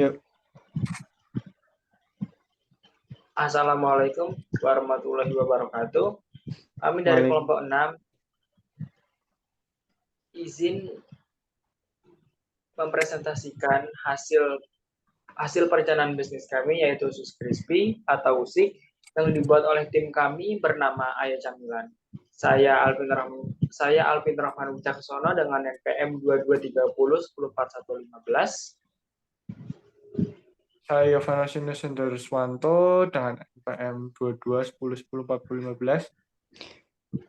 Yuk, Assalamualaikum warahmatullahi wabarakatuh. Kami dari balik. kelompok 6 izin mempresentasikan hasil perencanaan bisnis kami, yaitu Usus Crispy atau USIK yang dibuat oleh tim kami bernama Ayah Camilan. Saya Alvin Rahman Wicaksono dengan NPM 2230 104115. Saya Yovanusinus Sundaruswanto dengan NPM 2210104015.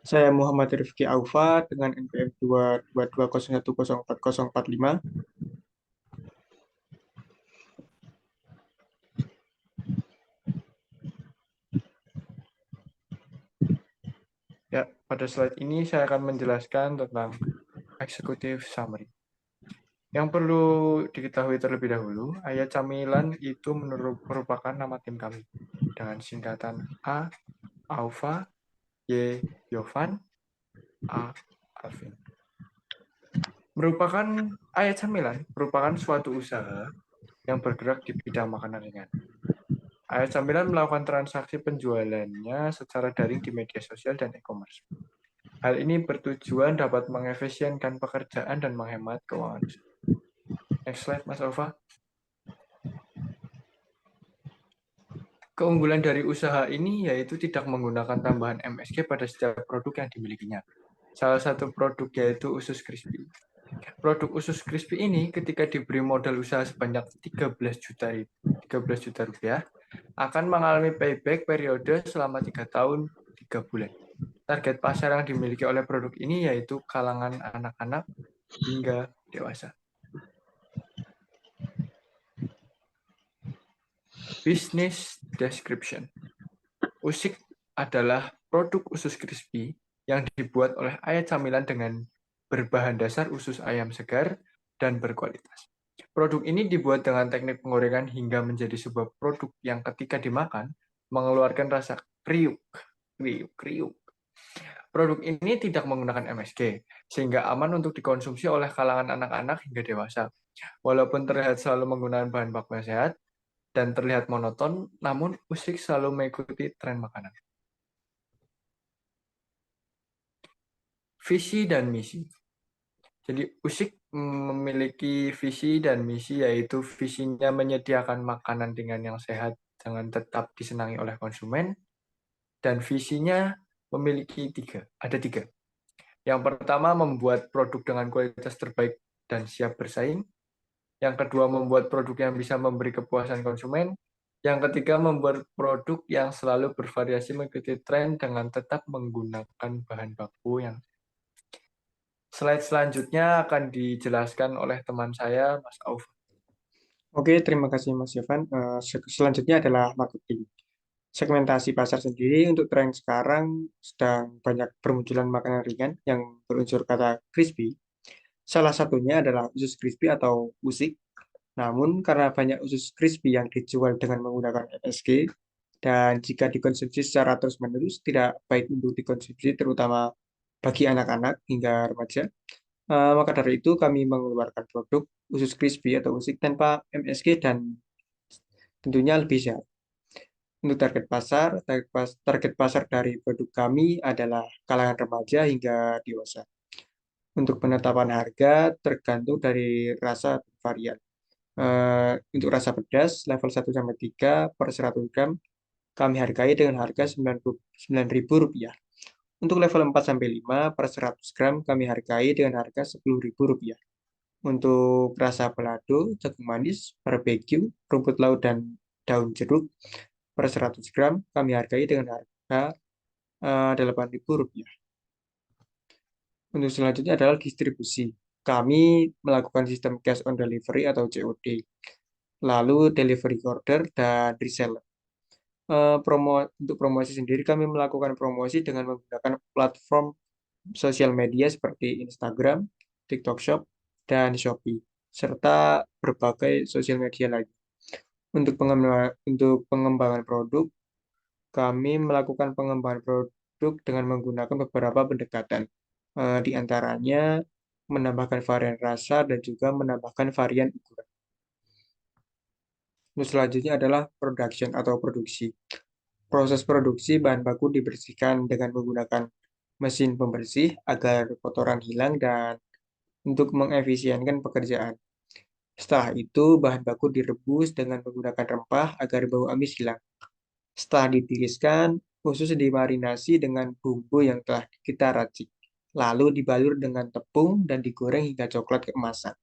Saya Muhammad Rifki Aufa dengan NPM 22201044045. Ya, pada slide ini saya akan menjelaskan tentang executive summary. Yang perlu diketahui terlebih dahulu, Ayah Camilan itu merupakan nama tim kami dengan singkatan A, Aufa, Y, Yovan, A, Alvin. Ayah Camilan merupakan suatu usaha yang bergerak di bidang makanan ringan. Ayah Camilan melakukan transaksi penjualannya secara daring di media sosial dan e-commerce. Hal ini bertujuan dapat mengefisienkan pekerjaan dan menghemat keuangan. Next slide, Mas Alfa. Keunggulan dari usaha ini yaitu tidak menggunakan tambahan MSG pada setiap produk yang dimilikinya. Salah satu produk yaitu Usus Crispy. Produk Usus Crispy ini ketika diberi modal usaha sebanyak 13 juta rupiah akan mengalami payback periode selama 3 tahun 3 bulan. Target pasar yang dimiliki oleh produk ini yaitu kalangan anak-anak hingga dewasa. Business description. USIK adalah produk usus crispy yang dibuat oleh Ayah Camilan dengan berbahan dasar usus ayam segar dan berkualitas. Produk ini dibuat dengan teknik penggorengan hingga menjadi sebuah produk yang ketika dimakan mengeluarkan rasa kriuk. Produk ini tidak menggunakan MSG, sehingga aman untuk dikonsumsi oleh kalangan anak-anak hingga dewasa. Walaupun terlihat selalu menggunakan bahan baku yang sehat dan terlihat monoton, namun USIK selalu mengikuti tren makanan. Visi dan misi. Jadi USIK memiliki visi dan misi, yaitu visinya menyediakan makanan ringan yang sehat dengan tetap disenangi oleh konsumen, dan visinya ada tiga. Yang pertama, membuat produk dengan kualitas terbaik dan siap bersaing. Yang kedua, membuat produk yang bisa memberi kepuasan konsumen. Yang ketiga, membuat produk yang selalu bervariasi mengikuti tren dengan tetap menggunakan bahan baku yang. Slide selanjutnya akan dijelaskan oleh teman saya, Mas Auf. Oke, terima kasih Mas Yovan. Selanjutnya adalah marketing. Segmentasi pasar sendiri untuk tren sekarang sedang banyak bermunculan makanan ringan yang berunsur kata crispy. Salah satunya adalah usus crispy atau usik. Namun karena banyak usus crispy yang dijual dengan menggunakan MSG dan jika dikonsumsi secara terus-menerus tidak baik untuk dikonsumsi terutama bagi anak-anak hingga remaja. Maka dari itu kami mengeluarkan produk usus crispy atau usik tanpa MSG dan tentunya lebih sehat. Untuk target pasar dari produk kami adalah kalangan remaja hingga dewasa. Untuk penetapan harga tergantung dari rasa dan varian. Untuk rasa pedas level 1-3 per 100 gram kami hargai dengan harga Rp99.000. Untuk level 4-5 per 100 gram kami hargai dengan harga Rp10.000. Untuk rasa balado, jagung manis, barbecue, rumput laut, dan daun jeruk per 100 gram kami hargai dengan harga Rp8.000. Untuk selanjutnya adalah distribusi. Kami melakukan sistem cash on delivery atau COD, lalu delivery order dan reseller. Untuk promosi sendiri kami melakukan promosi dengan menggunakan platform sosial media seperti Instagram, TikTok Shop, dan Shopee, serta berbagai sosial media lain. Untuk pengembangan produk, kami melakukan pengembangan produk dengan menggunakan beberapa pendekatan, di antaranya menambahkan varian rasa dan juga menambahkan varian ukuran. Terus selanjutnya adalah production atau produksi. Proses produksi bahan baku dibersihkan dengan menggunakan mesin pembersih agar kotoran hilang dan untuk mengefisienkan pekerjaan. Setelah itu, bahan baku direbus dengan menggunakan rempah agar bau amis hilang. Setelah ditiriskan, usus dimarinasi dengan bumbu yang telah kita racik. Lalu dibalur dengan tepung dan digoreng hingga coklat keemasan.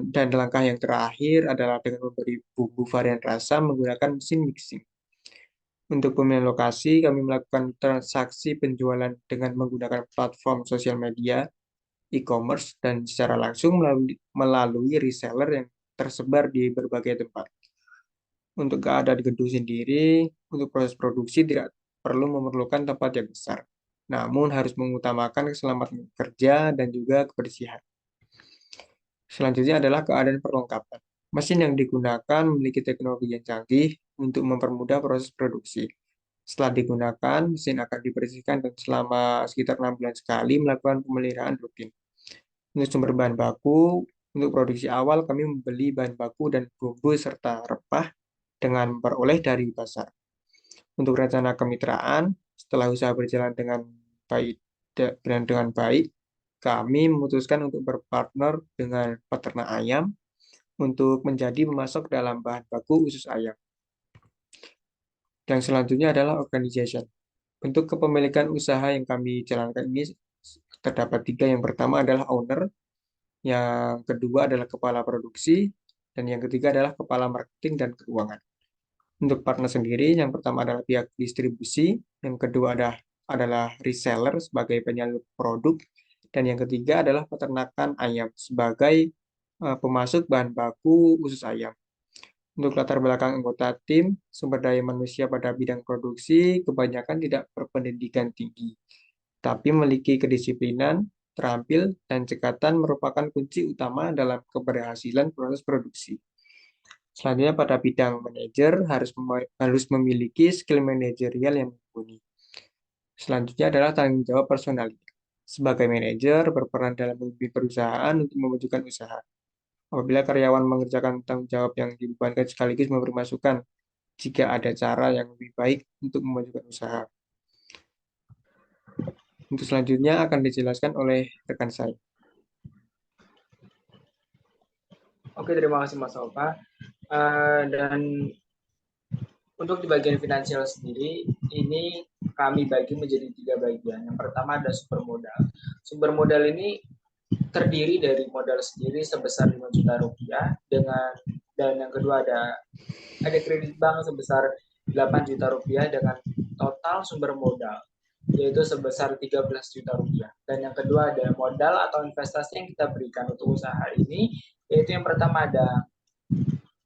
Dan langkah yang terakhir adalah dengan memberi bumbu varian rasa menggunakan mesin mixing. Untuk pemilihan lokasi, kami melakukan transaksi penjualan dengan menggunakan platform sosial media, e-commerce, dan secara langsung melalui reseller yang tersebar di berbagai tempat. Untuk keadaan gedung sendiri, untuk proses produksi tidak perlu memerlukan tempat yang besar, namun harus mengutamakan keselamatan kerja dan juga kebersihan. Selanjutnya adalah keadaan perlengkapan. Mesin yang digunakan memiliki teknologi yang canggih untuk mempermudah proses produksi. Setelah digunakan, mesin akan dibersihkan dan selama sekitar 6 bulan sekali melakukan pemeliharaan rutin. Untuk sumber bahan baku, untuk produksi awal kami membeli bahan baku dan bumbu serta rempah dengan memperoleh dari pasar. Untuk rencana kemitraan, setelah usaha berjalan baik dengan baik, kami memutuskan untuk berpartner dengan peternak ayam untuk menjadi pemasok dalam bahan baku usus ayam. Yang selanjutnya adalah organization. Bentuk kepemilikan usaha yang kami jalankan ini terdapat tiga. Yang pertama adalah owner, yang kedua adalah kepala produksi, dan yang ketiga adalah kepala marketing dan keuangan. Untuk partner sendiri, yang pertama adalah pihak distribusi, yang kedua adalah reseller sebagai penyalur produk, dan yang ketiga adalah peternakan ayam sebagai pemasok bahan baku usus ayam. Untuk latar belakang anggota tim, sumber daya manusia pada bidang produksi kebanyakan tidak berpendidikan tinggi, tapi memiliki kedisiplinan, terampil, dan cekatan merupakan kunci utama dalam keberhasilan proses produksi. Selanjutnya pada bidang manajer harus memiliki skill manajerial yang mumpuni. Selanjutnya adalah tanggung jawab personal. Sebagai manajer berperan dalam memimpin perusahaan untuk memajukan usaha. Apabila karyawan mengerjakan tanggung jawab yang dibebankan sekaligus memberi masukan jika ada cara yang lebih baik untuk memajukan usaha. Untuk selanjutnya akan dijelaskan oleh rekan saya. Oke, terima kasih Mas Opa. Dan untuk di bagian finansial sendiri, ini kami bagi menjadi 3 bagian. Yang pertama ada sumber modal. Sumber modal ini terdiri dari modal sendiri sebesar 5 juta rupiah dan yang kedua ada kredit bank sebesar 8 juta rupiah dengan total sumber modal yaitu sebesar 13 juta rupiah. Dan yang kedua ada modal atau investasi yang kita berikan untuk usaha ini, yaitu yang pertama ada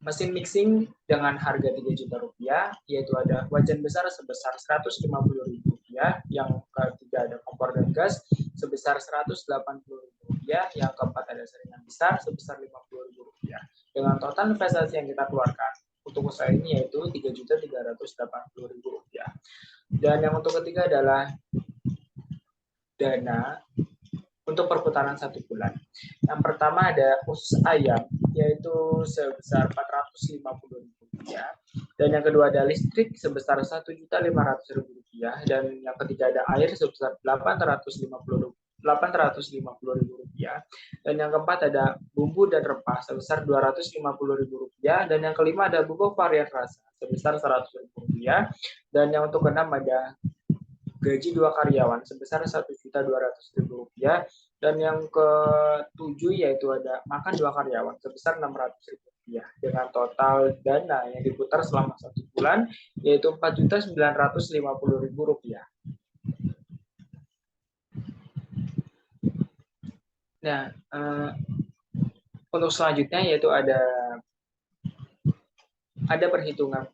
mesin mixing dengan harga 3 juta rupiah, yaitu ada wajan besar sebesar 150 ribu rupiah, yang ketiga ada kompor dan gas sebesar 180 ribu rupiah, yang keempat ada saringan besar sebesar 50 ribu rupiah. Dengan total investasi yang kita keluarkan untuk usaha ini yaitu 3.380.000 rupiah. Dan yang untuk ketiga adalah dana untuk perputaran 1 bulan. Yang pertama ada usus ayam, yaitu sebesar 450 ribu rupiah. Dan yang kedua ada listrik sebesar 1.500.000 rupiah. Dan yang ketiga ada air sebesar 850 ribu rupiah. Dan yang keempat ada bumbu dan rempah sebesar 250 ribu rupiah. Dan yang kelima ada bubuk varian rasa sebesar 100 ribu rupiah. Dan yang untuk keenam ada gaji 2 karyawan sebesar 1.200.000 rupiah, dan yang ketujuh yaitu ada makan 2 karyawan sebesar 600.000 rupiah dengan total dana yang diputar selama 1 bulan yaitu 4.950.000 rupiah. Nah, untuk selanjutnya yaitu ada perhitungan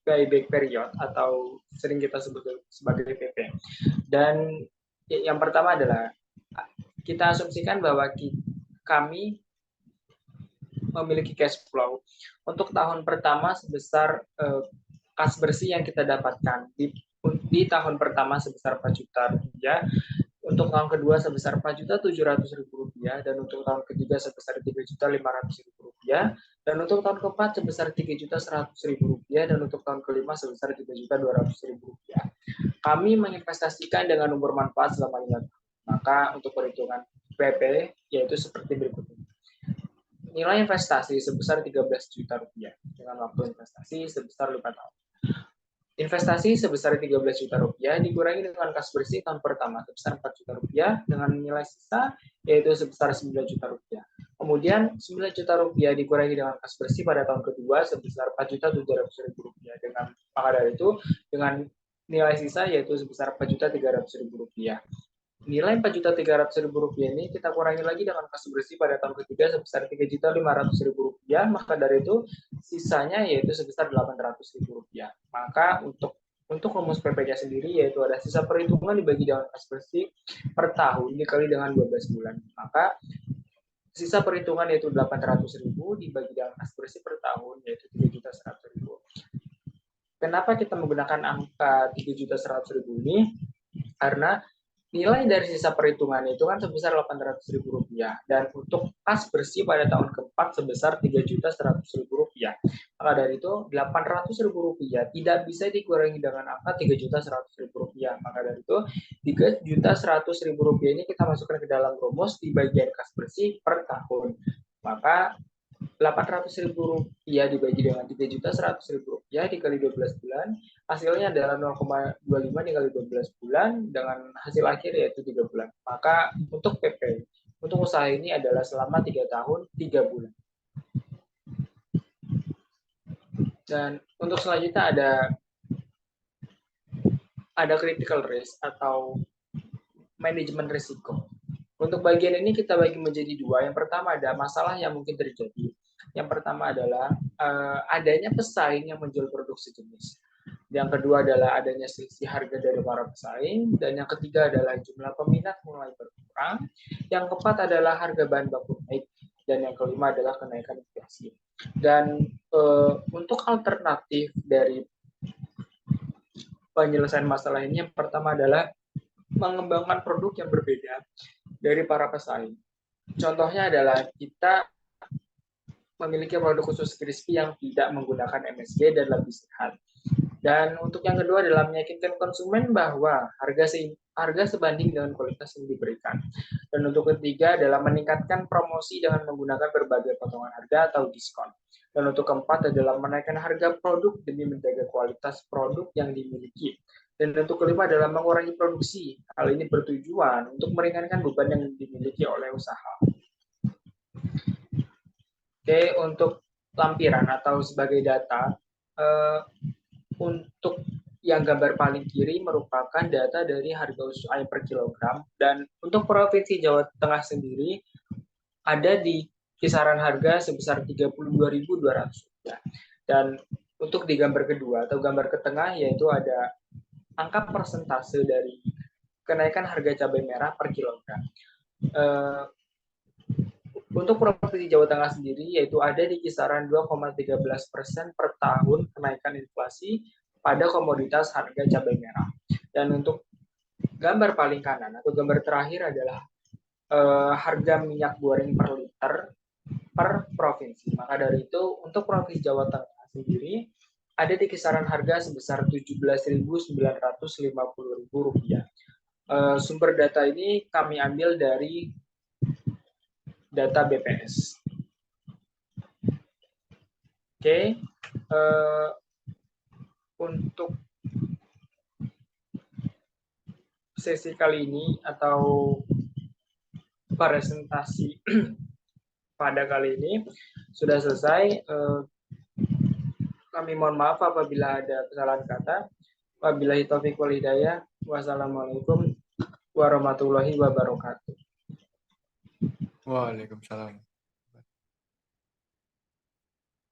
payback period atau sering kita sebut sebagai PP. Dan yang pertama adalah kita asumsikan bahwa kami memiliki cash flow untuk tahun pertama sebesar kas bersih yang kita dapatkan di tahun pertama sebesar 4 juta rupiah, untuk tahun kedua sebesar 4.700.000 rupiah, dan untuk tahun ketiga sebesar 3.500.000 rupiah, Dan untuk tahun keempat sebesar Rp3.100.000 dan untuk tahun kelima sebesar Rp3.200.000. Kami menginvestasikan dengan umur manfaat selama 5 tahun. Maka untuk perhitungan PP yaitu seperti berikut ini. Nilai investasi sebesar Rp13 juta dengan waktu investasi sebesar 5 tahun. Investasi sebesar Rp13 juta dikurangi dengan kas bersih tahun pertama sebesar Rp4 juta dengan nilai sisa yaitu sebesar Rp9 juta. Kemudian Rp9 juta dikurangi dengan kas bersih pada tahun kedua sebesar Rp4.700.000 dengan maka dari itu dengan nilai sisa yaitu sebesar Rp4.300.000. Nilai Rp4.300.000 ini kita kurangi lagi dengan kas bersih pada tahun ketiga sebesar Rp3.500.000, maka dari itu sisanya yaitu sebesar Rp800.000. Maka untuk rumus PPK sendiri yaitu ada sisa perhitungan dibagi dengan kas bersih per tahun dikali dengan 12 bulan. Maka sisa perhitungan yaitu 800.000 dibagi dengan kas bersih per tahun yaitu 3.100.000. Kenapa kita menggunakan angka 3.100.000 ini? Karena nilai dari sisa perhitungan itu kan sebesar Rp800.000 dan untuk kas bersih pada tahun keempat sebesar Rp3.100.000. Maka dari itu Rp800.000 tidak bisa dikurangi dengan angka Rp3.100.000. Maka dari itu Rp3.100.000 ini kita masukkan ke dalam rumus di bagian kas bersih per tahun. Maka Rp800.000 dibagi dengan Rp3.100.000 dikali 12 bulan, hasilnya adalah 0,25 dikali 12 bulan dengan hasil akhir yaitu 3 bulan. Maka untuk PP, untuk usaha ini adalah selama 3 tahun, 3 bulan. Dan untuk selanjutnya ada critical risk atau manajemen risiko. Untuk bagian ini kita bagi menjadi dua. Yang pertama ada masalah yang mungkin terjadi. Yang pertama adalah adanya pesaing yang menjual produk sejenis. Yang kedua adalah adanya selisih harga dari para pesaing. Dan yang ketiga adalah jumlah peminat mulai berkurang. Yang keempat adalah harga bahan baku naik. Dan yang kelima adalah kenaikan inflasi. Dan untuk alternatif dari penyelesaian masalah ini, yang pertama adalah mengembangkan produk yang berbeda dari para pesaing. Contohnya adalah kita memiliki produk khusus crispy yang tidak menggunakan MSG dan lebih sehat. Dan untuk yang kedua adalah meyakinkan konsumen bahwa harga sebanding dengan kualitas yang diberikan. Dan untuk ketiga adalah meningkatkan promosi dengan menggunakan berbagai potongan harga atau diskon. Dan untuk keempat adalah menaikkan harga produk demi menjaga kualitas produk yang dimiliki. Dan untuk kelima adalah mengurangi produksi. Hal ini bertujuan untuk meringankan beban yang dimiliki oleh usaha. Oke, untuk lampiran atau sebagai data, untuk yang gambar paling kiri merupakan data dari harga usus ayam per kilogram. Dan untuk Provinsi Jawa Tengah sendiri ada di kisaran harga sebesar Rp32.200. Dan untuk di gambar kedua atau gambar ke tengah yaitu ada angka persentase dari kenaikan harga cabai merah per kilogram. Untuk Provinsi Jawa Tengah sendiri yaitu ada di kisaran 2,13% per tahun kenaikan inflasi pada komoditas harga cabai merah. Dan untuk gambar paling kanan atau gambar terakhir adalah harga minyak goreng per liter per provinsi. Maka dari itu untuk Provinsi Jawa Tengah sendiri ada di kisaran harga sebesar Rp17.950.000. Sumber data ini kami ambil dari data BPS. Oke, untuk sesi kali ini atau presentasi pada kali ini sudah selesai. Kami mohon maaf apabila ada kesalahan kata. Wabillahi taufiq wal hidayah. Wassalamualaikum warahmatullahi wabarakatuh. Waalaikumsalam.